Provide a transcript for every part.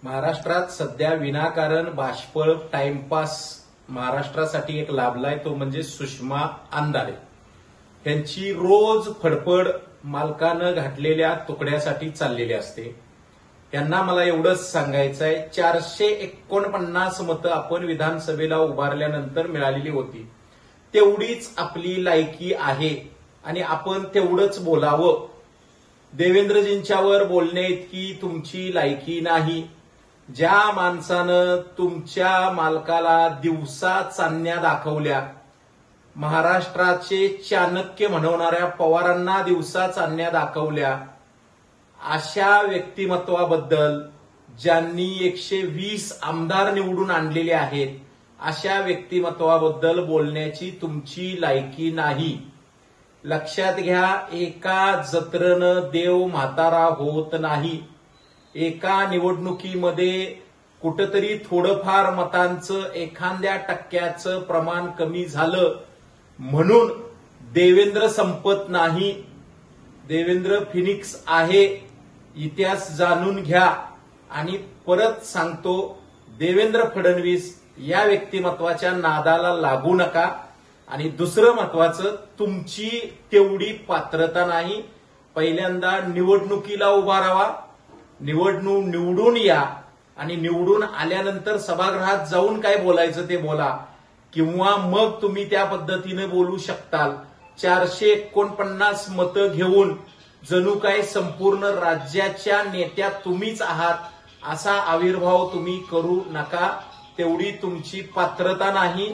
महाराष्ट्रात सध्या विनाकारण बाष्पळ टाइमपास महाराष्ट्रासाठी एक लाभलाय, तो म्हणजे सुषमा अंधारे। त्यांची रोज फडफड मालकानं घातलेल्या तुकड्यासाठी चाललेली असते। त्यांना मला एवढंच सांगायचं आहे, 449 मतं आपण विधानसभेला उभारल्यानंतर मिळालेली होती, तेवढीच आपली लायकी आहे आणि आपण तेवढंच बोलावं। देवेंद्रजींच्यावर बोलणे इतकी तुमची लायकी नाही। ज्या माणसानं तुमच्या मालकाला दिवसा चांदण्या दाखवल्या, महाराष्ट्राचे चाणक्य म्हणवणाऱ्या पवारांना दिवसा चांदण्या दाखवल्या, अशा व्यक्तिमत्वाबद्दल, ज्यांनी 120 आमदार निवडून आणलेले आहेत, अशा व्यक्तिमत्वाबद्दल बोलण्याची तुमची लायकी नाही। लक्षात घ्या, एका जत्रेनं देव म्हातारा होत नाही। एका निवडणुकीमध्ये कुठेतरी थोडंफार मतांचं एखाद्या टक्क्याचं प्रमाण कमी झालं म्हणून देवेंद्र संपत नाही। देवेंद्र फिनिक्स आहे, इतिहास जाणून घ्या। आणि परत सांगतो, देवेंद्र फडणवीस या व्यक्तिमत्वाच्या नादाला लागू नका। आणि दुसरं महत्वाचं, तुमची तेवढी पात्रता नाही। पहिल्यांदा निवडणुकीला उभा राहा, निवडून या आणि निवडून आल्यानंतर सभागृहात जाऊन काय बोलायचं ते बोला, किंवा मग तुम्ही त्या पद्धतीने बोलू शकताल। 449 मतं घेऊन जणू काय संपूर्ण राज्याच्या नेत्या तुम्हीच आहात, असा आविर्भाव तुम्ही करू नका। तेवढी तुमची पात्रता नाही।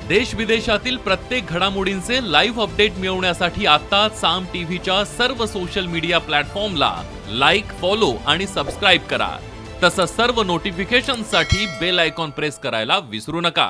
देश विदेशातील प्रत्येक घडामोडींचे लाईव्ह अपडेट मिळवण्यासाठी आता साम टीव्हीच्या सर्व सोशल मीडिया प्लॅटफॉर्मला लाईक, फॉलो आणि सबस्क्राईब करा। तसंच सर्व नोटिफिकेशनसाठी बेल आयकॉन प्रेस करायला विसरू नका।